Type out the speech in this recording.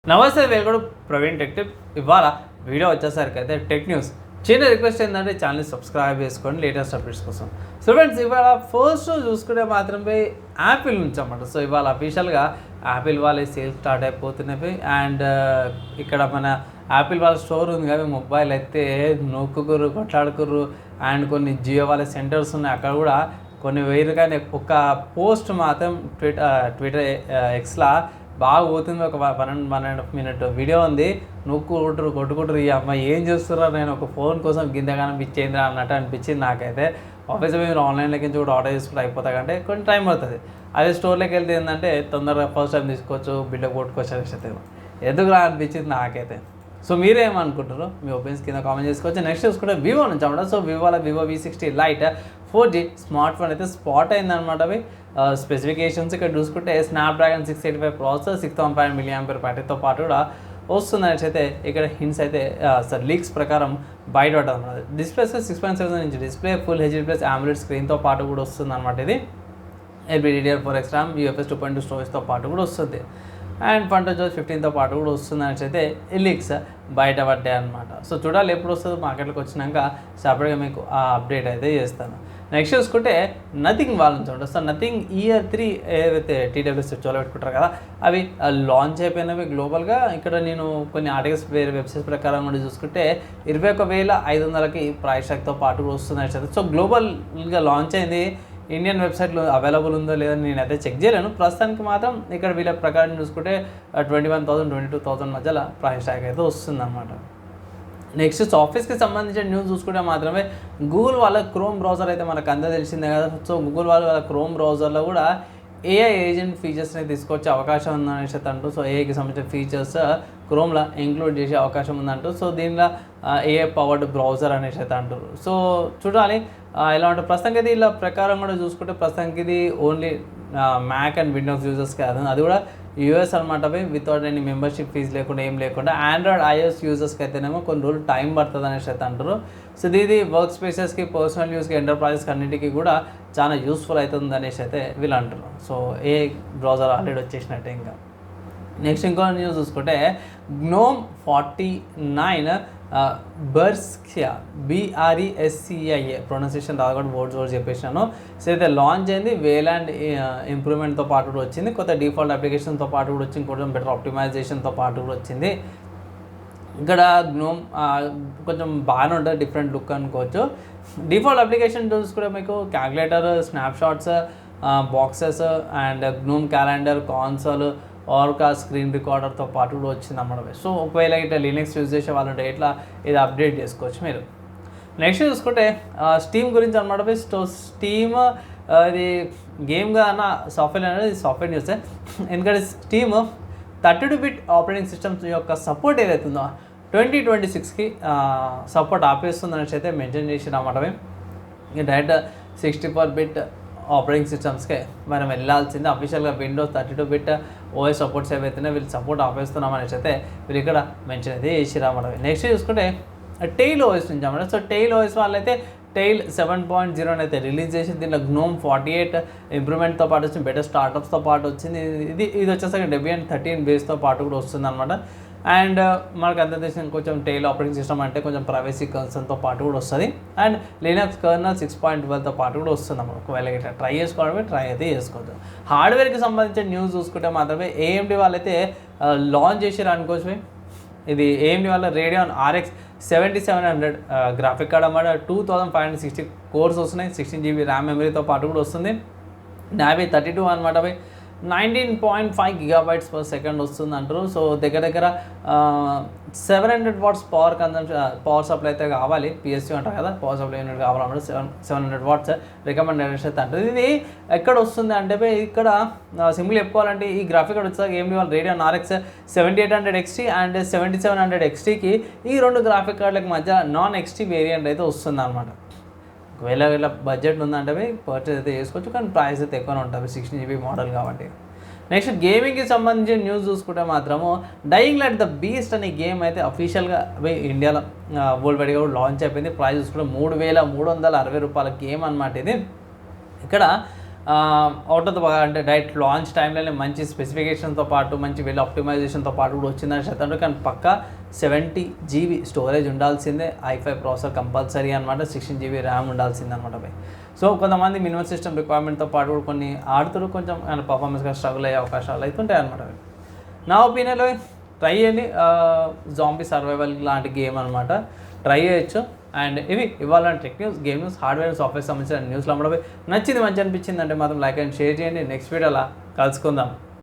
నమస్తే, welcome Praveen tech tip. ఇవాళ video వచ్చేసరికి అయితే టెక్ న్యూస్. చిన్న రిక్వెస్ట్ ఏంటంటే ఛానల్ని సబ్స్క్రైబ్ చేసుకోండి లేటెస్ట్ అప్డేట్స్ కోసం. సో ఫ్రెండ్స్, ఇవాళ ఫస్ట్ చూసుకుంటే మాత్రమే యాపిల్ నుంచి అన్నమాట. సో ఇవాళ అఫీషియల్గా యాపిల్ వాళ్ళ సేల్స్ స్టార్ట్ అయిపోతున్నవి. అండ్ ఇక్కడ మన యాపిల్ వాళ్ళ స్టోర్ ఉంది కదా, మొబైల్ అయితే నొక్కుకుర్రు, కొట్లాడుకుర్రు. అండ్ కొన్ని జియో వాళ్ళ సెంటర్స్ ఉన్నాయి, అక్కడ కూడా కొన్ని వేరు. కానీ ఒక పోస్ట్ మాత్రం ట్విట్టర్ ఎక్స్లా బాగా పోతుంది. ఒక 1.5 minute వీడియో ఉంది. కొట్టుకుంటారు ఈ అమ్మాయి ఏం చేస్తున్నారు, నేను ఒక ఫోన్ కోసం గిందగానం ఇచ్చేంద్రా అన్నట్టు అనిపించింది నాకైతే. ఆఫీస్ మీరు ఆన్లైన్లోకి నుంచి కూడా ఆర్డర్ చేసుకుంటే అయిపోతాయి కంటే కొంచెం టైం పడుతుంది. అదే స్టోర్లోకి వెళ్తే ఏంటంటే తొందరగా ఫస్ట్ టైం తీసుకోవచ్చు, బిల్లు కొట్టుకోవచ్చు అనేసి ఎందుకులా అనిపించింది నాకైతే. సో మీరేమనుకుంటారు, మీ ఒపీనియన్స్ కింద కామెంట్ చేసుకోవచ్చు. నెక్స్ట్ చూసుకుంటే వివో నుంచి అన్నమాట. సో వివోలో Vivo V60 lite 4G smart phone అయితే స్పాట్ అయిందనమాట. అవి స్పెసిఫికేషన్స్ ఇక్కడ చూసుకుంటే స్నాప్డ్రాగన్ 685 ప్రాసెసర్, 6000 mAh బ్యాటరీతో పాటు కూడా వస్తుందనేసి అయితే ఇక్కడ హింట్స్ అయితే లీక్స్ ప్రకారం బయట అనమాట. Display 6.7 inch display, full HD+ AMOLED స్క్రీన్తో పాటు కూడా వస్తుంది అనమాట. ఇది LPDDR4X RAM, UFS 2.2 స్టోరేజ్తో పాటు కూడా వస్తుంది. అండ్ FunTouch 15తో పాటు కూడా వస్తుంది అనేసి అయితే లీక్స్ బయటపడ్డాయి అనమాట. సో చూడాలి ఎప్పుడు వస్తుందో, మార్కెట్లోకి వచ్చినాక సపరేట్గా మీకు ఆ అప్డేట్ అయితే చేస్తాను. నెక్స్ట్ చూసుకుంటే నథింగ్ వాళ్ళ నుంచి ఉంటుంది. సో నథింగ్ ఇయర్ 3 ఏవైతే TWS చోలో పెట్టుకుంటారు కదా, అవి లాంచ్ అయిపోయినవి గ్లోబల్గా. ఇక్కడ నేను కొన్ని ఆర్టికల్స్ వేరే వెబ్సైట్స్ ప్రకారం కూడా చూసుకుంటే 21,500కి ప్రైస్ ట్యాగ్తో పాటు వస్తుంది. సో గ్లోబల్గా లాంచ్ అయింది. ఇండియన్ వెబ్సైట్లో అవైలబుల్ ఉందో లేదో నేనైతే చెక్ చేయలేను. ప్రస్తుతానికి మాత్రం ఇక్కడ వీళ్ళ ప్రకారం చూసుకుంటే 21,000 22,000 మధ్యలో ప్రైస్ ట్యాగ్ అయితే వస్తుందన్నమాట. నెక్స్ట్ ఆఫీస్కి సంబంధించిన న్యూస్ చూసుకుంటే మాత్రమే గూగుల్ వాళ్ళ క్రోమ్ బ్రౌజర్ అయితే మనకు అంతా తెలిసిందే కదా. సో గూగుల్ వాళ్ళ క్రోమ్ బ్రౌజర్లో కూడా AI ఏజెంట్ ఫీచర్స్ని తీసుకొచ్చే అవకాశం ఉందనేసి అంటూ. సో ఏఐకి సంబంధించిన ఫీచర్స్ క్రోమ్లో ఇంక్లూడ్ చేసే అవకాశం ఉందంటూ. సో దీనిలో AI పవర్డ్ బ్రౌజర్ అనేసి అయితే అంటారు. సో చూడాలి ఎలా ఉంటుంది. ప్రస్తుతానికి అయితే ఇలా ప్రకారం కూడా చూసుకుంటే ప్రస్తుతానికి ఇది ఓన్లీ మ్యాక్ అండ్ విండోస్ యూజర్స్కి కాదు, అది కూడా US అనమాట. వితౌట్ ఎనీ మెంబర్షిప్ ఫీజు లేకుండా ఏం లేకుండా ఆండ్రాయిడ్ iOS యూజర్స్కి అయితేనేమో కొన్ని రోజులు టైం పడుతుంది అనేసి అయితే అంటారు. సో ఇది వర్క్ స్పేసెస్కి, పర్సనల్ యూస్కి, ఎంటర్ప్రైజెస్కి అన్నింటికి కూడా చాలా యూస్ఫుల్ అవుతుంది అనేసి అయితే వీళ్ళు అంటారు. సో ఏ బ్రౌజర్ ఆల్రెడీ వచ్చేసినట్టే. ఇంకా నెక్స్ట్ ఇంకో న్యూస్ చూసుకుంటే GNOME 49 బర్స్కియా BRESCIA ప్రొనౌన్సియేషన్ రాకుండా వర్డ్స్ చెప్పేసాను. సో అయితే లాంచ్ అయింది. వేలాండ్ ఇంప్రూవ్మెంట్తో పాటు కూడా వచ్చింది. కొత్త డిఫాల్ట్ అప్లికేషన్తో పాటు కూడా వచ్చింది. కొంచెం బెటర్ ఆప్టిమైజేషన్తో పాటు కూడా వచ్చింది. ఇక్కడ GNOME కొంచెం బాగానే ఉంటుంది, డిఫరెంట్ లుక్ అనుకోవచ్చు. డిఫాల్ట్ అప్లికేషన్ చూసుకుంటే మీకు calculator, snapshots, boxes and GNOME calendar, console, ఆర్కా స్క్రీన్ రికార్డర్తో పాటు కూడా వచ్చింది అన్నమాట. సో ఒకవేళ ఇట్లా లినక్స్ యూజ్ చేసే వాళ్ళంటే ఇట్లా ఇది అప్డేట్ చేసుకోవచ్చు మీరు. నెక్స్ట్ చూసుకుంటే స్టీమ్ గురించి అనమాట. స్టీమ్ ఇది గేమ్గా అన్న సాఫ్ట్వేర్ అనేది సాఫ్ట్వేర్ న్యూస్. ఎందుకంటే స్టీమ్ 32-bit ఆపరేటింగ్ సిస్టమ్స్ యొక్క సపోర్ట్ ఏదైతే ఉందో 2026కి సపోర్ట్ ఆపేస్తుంది అనేసి అయితే మెన్షన్ చేసిన అన్నమాట. ఇంకా డైరెక్ట్ 64-bit ఆపరేటింగ్ సిస్టమ్స్కే మనం వెళ్ళాల్సిందే. అఫీషియల్గా విండోస్ 32-bit OS సపోర్ట్స్ ఏవైతే వీళ్ళు సపోర్ట్ ఆపేస్తున్నాం అనేసి అయితే వీళ్ళు ఇక్కడ మెన్షన్ అయితే చేసిరామడం. నెక్స్ట్ చూసుకుంటే టెయిల్ OS నుంచి అన్నమాట. సో టెయిల్ OS వాళ్ళైతే టెయిల్ 7.0 అయితే రిలీజ్ చేసి దీంట్లో GNOME 48 ఇంప్రూవ్మెంట్తో పాటు వచ్చింది, బెటర్ స్టార్టప్స్తో పాటు వచ్చింది. ఇది వచ్చేసరికి Debian 13 బేస్తో పాటు కూడా వస్తుంది అనమాట. అండ్ మనకు అంత తెలిసిన కొంచెం టెయిల్ ఆపరేటింగ్ సిస్టమ్ అంటే కొంచెం ప్రైవసీ కన్సర్న్తో పాటు కూడా వస్తుంది. అండ్ లినక్స్ కర్నల్ 6.12తో పాటు కూడా వస్తుంది అన్నమాట. ఒకవేళ ఇట్లా ట్రై చేసుకోవడమే ట్రై అయితే చేసుకోవచ్చు. హార్డ్వేర్కి సంబంధించిన న్యూస్ చూసుకుంటే మాత్రమే AMD వాళ్ళైతే లాంచ్ చేసారు అనుకోవచ్చు. ఇది AMD వాళ్ళ Radeon RX 7700 గ్రాఫిక్ కార్డ్ అన్నమాట. 2560 కోర్స్ వస్తున్నాయి, 16GB ర్యామ్ మెమరీతో పాటు కూడా వస్తుంది. Navi 32 అనమాట. 19.5 GB/s వస్తుంది అంటారు. సో దగ్గర 700 watts పవర్ సప్లై అయితే కావాలి. PSU అంటారు కదా, పవర్ సప్లై యూనిట్ కావాలన్నమాట. 700 watts రికమెండెడ్ అయితే అంటారు. ఇది ఎక్కడ వస్తుంది అంటే ఇక్కడ సింపుల్ చెప్పుకోవాలంటే ఈ గ్రాఫిక్ కార్డ్ వచ్చేసరికి AMD వాళ్ళ Radeon RX 7800 XT అండ్ 7700 XTకి ఈ రెండు గ్రాఫిక్ కార్డులకు మధ్య నాన్ XT వేరియంట్ అయితే వస్తుంది అనమాట. ఒకవేళ ఇలా బడ్జెట్ ఉందంటే పర్చేస్ అయితే చేసుకోవచ్చు, కానీ ప్రైస్ అయితే ఎక్కువనే ఉంటుంది, 16GB మోడల్ కాబట్టి. నెక్స్ట్ గేమింగ్కి సంబంధించిన న్యూస్ చూసుకుంటే మాత్రము డైయింగ్ లైట్ ద బీస్ట్ అనే గేమ్ అయితే అఫీషియల్గా ఇండియాలో వరల్డ్ వైడ్గా కూడా లాంచ్ అయిపోయింది. ప్రైస్ చూసుకుంటే 3,360 రూపాయల గేమ్ అనమాట. ఇది ఇక్కడ అవుట్ ఆఫ్ ద అంటే డైరెక్ట్ లాంచ్ టైంలోనే మంచి స్పెసిఫికేషన్తో పాటు మంచి వెల్ ఆప్టిమైజేషన్తో పాటు కూడా వచ్చిందని చెప్తాడు. కానీ పక్కా 70 GB స్టోరేజ్ ఉండాల్సిందే, i5 ప్రాసెసర్ కంపల్సరీ అనమాట, 16 GB ర్యామ్ ఉండాల్సిందే అనమాట బై. సో కొంతమంది మినిమం సిస్టమ్ రిక్వైర్మెంట్తో పాటు కూడా కొన్ని ఆడుతూ కొంచెం పర్ఫార్మెన్స్గా స్ట్రగుల్ అయ్యే అవకాశాలు అయితే ఉంటాయి అనమాట. నా ఒపీనియన్లో ట్రై చేయండి, జాంబీ సర్వైవల్ లాంటి గేమ్ అనమాట, ట్రై చేయొచ్చు. అండ్ ఇవాళ tech news, game news, hardware software సంబంధించిన న్యూస్లో అమ్మడం నచ్చింది, మంచి అనిపించింది అంటే మాత్రం లైక్ అండ్ షేర్ చేయండి. నెక్స్ట్ వీడియోలా కలుసుకుందాం.